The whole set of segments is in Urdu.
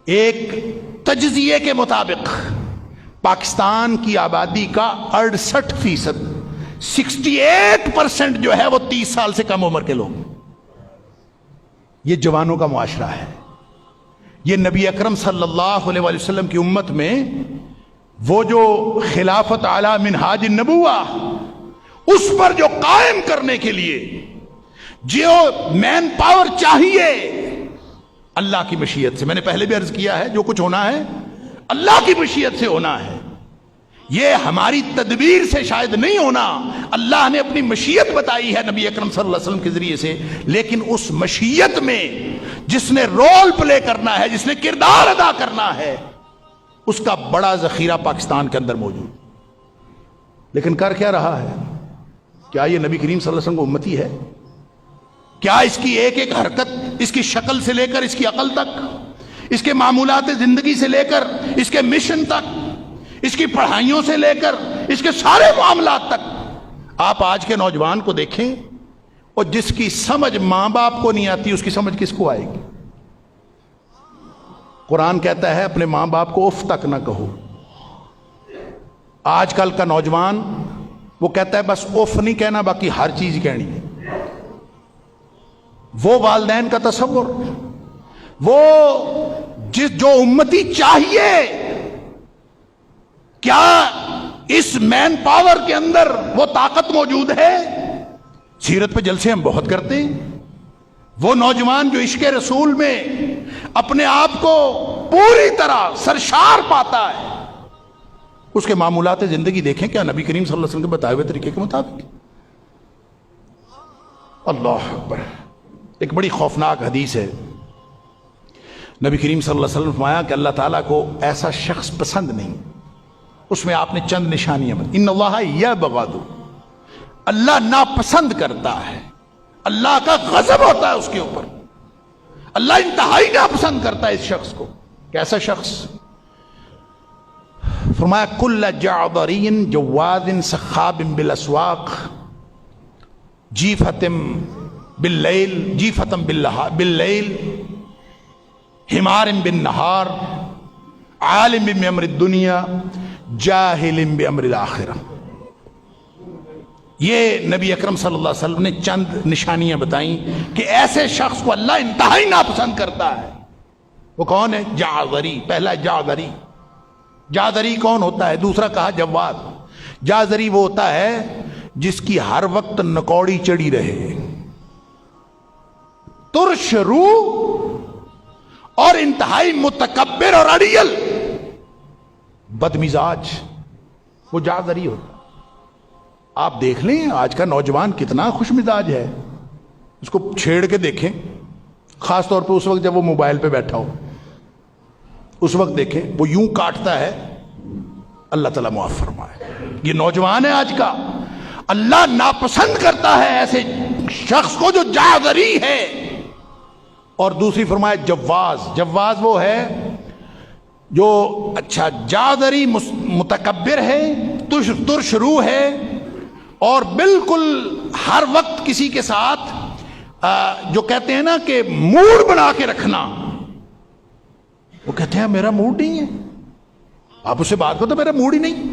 ایک تجزیے کے مطابق پاکستان کی آبادی کا 68%، 68% جو ہے وہ 30 سال سے کم عمر کے لوگ، یہ جوانوں کا معاشرہ ہے۔ یہ نبی اکرم صلی اللہ علیہ وآلہ وسلم کی امت میں وہ جو خلافت علی منہاج النبوہ اس پر جو قائم کرنے کے لیے جو مین پاور چاہیے، اللہ کی مشیت سے، میں نے پہلے بھی عرض کیا ہے، جو کچھ ہونا ہے اللہ کی مشیت سے ہونا ہے، یہ ہماری تدبیر سے شاید نہیں ہونا، اللہ نے اپنی مشیت بتائی ہے نبی اکرم صلی اللہ علیہ وسلم کے ذریعے سے، لیکن اس مشیت میں جس نے رول پلے کرنا ہے، جس نے کردار ادا کرنا ہے، اس کا بڑا ذخیرہ پاکستان کے اندر موجود۔ لیکن کر کیا رہا ہے؟ کیا یہ نبی کریم صلی اللہ علیہ وسلم کو امتی ہے؟ کیا اس کی ایک ایک حرکت، اس کی شکل سے لے کر اس کی عقل تک، اس کے معمولات زندگی سے لے کر اس کے مشن تک، اس کی پڑھائیوں سے لے کر اس کے سارے معاملات تک، آپ آج کے نوجوان کو دیکھیں، اور جس کی سمجھ ماں باپ کو نہیں آتی اس کی سمجھ کس کو آئے گی؟ قرآن کہتا ہے اپنے ماں باپ کو اف تک نہ کہو۔ آج کل کا نوجوان وہ کہتا ہے بس اف نہیں کہنا، باقی ہر چیز کہنی ہے۔ وہ والدین کا تصور، وہ جو امتی چاہیے، کیا اس مین پاور کے اندر وہ طاقت موجود ہے؟ سیرت پہ جلسے ہم بہت کرتے ہیں، وہ نوجوان جو عشق رسول میں اپنے آپ کو پوری طرح سرشار پاتا ہے، اس کے معمولات زندگی دیکھیں کیا نبی کریم صلی اللہ علیہ وسلم کے بتائے ہوئے طریقے کے مطابق؟ اللہ اکبر۔ ایک بڑی خوفناک حدیث ہے، نبی کریم صلی اللہ علیہ وسلم نے فرمایا کہ اللہ تعالیٰ کو ایسا شخص پسند نہیں، اس میں آپ نے چند نشانیاں بتائیں۔ ان اللہ یبغض، اللہ ناپسند کرتا ہے، اللہ کا غضب ہوتا ہے اس کے اوپر، اللہ انتہائی ناپسند کرتا ہے اس شخص کو۔ کیسا شخص؟ فرمایا کل جعبری جواد سخاب بالاسواق جیفتم باللیل جیفتم باللیل حمار بالنہار عالم بامر الدنیا جاہل بامر الآخرہ۔ یہ نبی اکرم صلی اللہ علیہ وسلم نے چند نشانیاں بتائیں کہ ایسے شخص کو اللہ انتہائی ناپسند کرتا ہے۔ وہ کون ہے؟ جعذری۔ پہلا جعذری۔ جعذری کون ہوتا ہے؟ دوسرا کہا جواد۔ جعذری وہ ہوتا ہے جس کی ہر وقت نکوڑی چڑھی رہے، ترش روح اور انتہائی متکبر اور اڑیل بدمزاج، وہ جعذری ہوتا ہے۔ آپ دیکھ لیں آج کا نوجوان کتنا خوش مزاج ہے، اس کو چھیڑ کے دیکھیں، خاص طور پہ اس وقت جب وہ موبائل پہ بیٹھا ہو، اس وقت دیکھیں وہ یوں کاٹتا ہے، اللہ تعالیٰ معاف فرمائے۔ یہ نوجوان ہے آج کا، اللہ ناپسند کرتا ہے ایسے شخص کو جو جعذری ہے۔ اور دوسری فرمائے جواز۔ جواز وہ ہے جو اچھا جعذری متکبر ہے، ترش روح ہے، اور بالکل ہر وقت کسی کے ساتھ جو کہتے ہیں نا کہ موڈ بنا کے رکھنا، وہ کہتے ہیں میرا موڈ نہیں ہے، آپ اس سے بات کرو تو میرا موڈ ہی نہیں،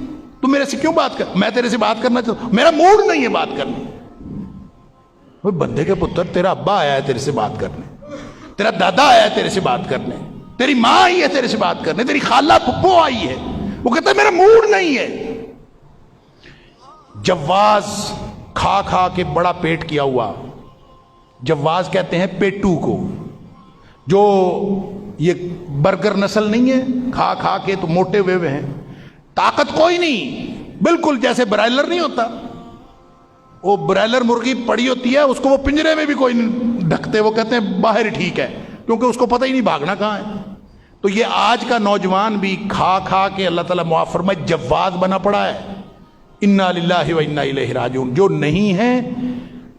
تم میرے سے کیوں بات کر، میں تیرے سے بات کرنا چاہتا ہوں، میرا موڈ نہیں ہے بات کرنے۔ وہ بندے کے پتر، تیرا ابا آیا ہے تیرے سے بات کرنے، تیرا دادا آیا ہے تیرے سے بات کرنے، تیری ماں آئی ہے تیرے سے بات کرنے، تیری خالہ پھپھو آئی ہے، وہ کہتا ہے میرا موڈ نہیں ہے۔ جواز، کھا کھا کے بڑا پیٹ کیا ہوا، جواز کہتے ہیں پیٹو کو، جو یہ برگر نسل نہیں ہے، کھا کھا کے تو موٹے ہوئے ہیں، طاقت کوئی نہیں، بالکل جیسے برائلر نہیں ہوتا، وہ برائلر مرغی پڑی ہوتی ہے، اس کو وہ پنجرے میں بھی کوئی نہیں ڈھکتے، وہ کہتے ہیں باہر ٹھیک ہے، کیونکہ اس کو پتہ ہی نہیں بھاگنا کہاں ہے۔ تو یہ آج کا نوجوان بھی کھا کھا کے اللہ تعالیٰ معاف فرمائے جواز بنا پڑا ہے۔ انا للہ و انا الیہ راجعون۔ جو نہیں ہے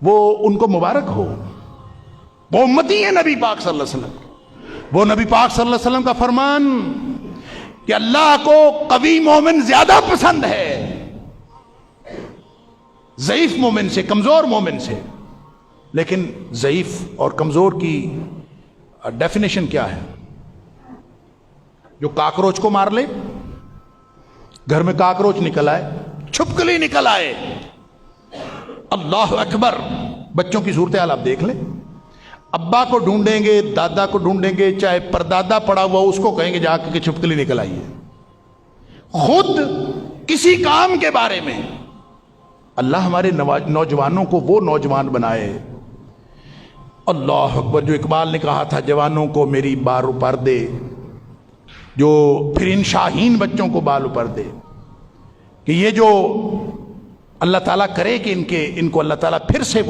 وہ ان کو مبارک ہو، وہ امتی ہے نبی پاک صلی اللہ علیہ وسلم۔ وہ نبی پاک صلی اللہ علیہ وسلم کا فرمان کہ اللہ کو قوی مومن زیادہ پسند ہے ضعیف مومن سے، کمزور مومن سے۔ لیکن ضعیف اور کمزور کی ڈیفینیشن کیا ہے؟ جو کاکروچ کو مار لے، گھر میں کاکروچ نکل آئے، چھپکلی نکل آئے، اللہ اکبر، بچوں کی صورتحال آپ دیکھ لیں، ابا کو ڈھونڈیں گے، دادا کو ڈھونڈیں گے، چاہے پردادا پڑا ہوا اس کو کہیں گے جا کے چھپکلی نکل آئی ہے۔ خود کسی کام کے بارے میں اللہ ہمارے نوجوانوں کو وہ نوجوان بنائے، اللہ اکبر، جو اقبال نے کہا تھا جوانوں کو میری بار پر دے، جو پھر ان شاہین بچوں کو بال پر دے، کہ یہ جو اللہ تعالیٰ کرے کہ ان کو اللہ تعالیٰ پھر سے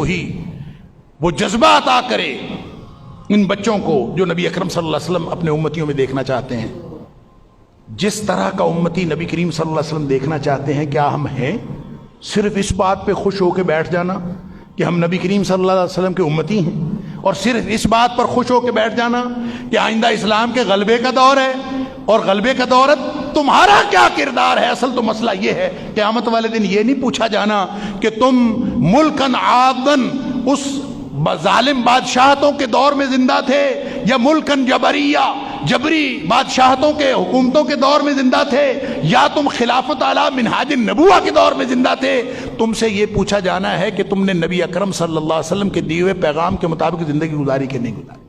وہ جذبہ عطا کرے ان بچوں کو جو نبی اکرم صلی اللہ علیہ وسلم اپنے امتیوں میں دیکھنا چاہتے ہیں۔ جس طرح کا امتی نبی کریم صلی اللہ علیہ وسلم دیکھنا چاہتے ہیں، کیا ہم ہیں صرف اس بات پہ خوش ہو کے بیٹھ جانا کہ ہم نبی کریم صلی اللہ علیہ وسلم کے امتی ہیں، اور صرف اس بات پر خوش ہو کے بیٹھ جانا کہ آئندہ اسلام کے غلبے کا دور ہے، اور غلبے کا دور تمہارا کیا کردار ہے؟ اصل تو مسئلہ یہ ہے، قیامت والے دن یہ نہیں پوچھا جانا کہ تم ملکن عادن اس ظالم بادشاہتوں کے دور میں زندہ تھے، یا ملکن جبری بادشاہتوں کے حکومتوں کے دور میں زندہ تھے، یا تم خلافت اعلیٰ منہاج النبوہ کے دور میں زندہ تھے۔ تم سے یہ پوچھا جانا ہے کہ تم نے نبی اکرم صلی اللہ علیہ وسلم کے دیے ہوئے پیغام کے مطابق زندگی گزاری کہ نہیں گزاری۔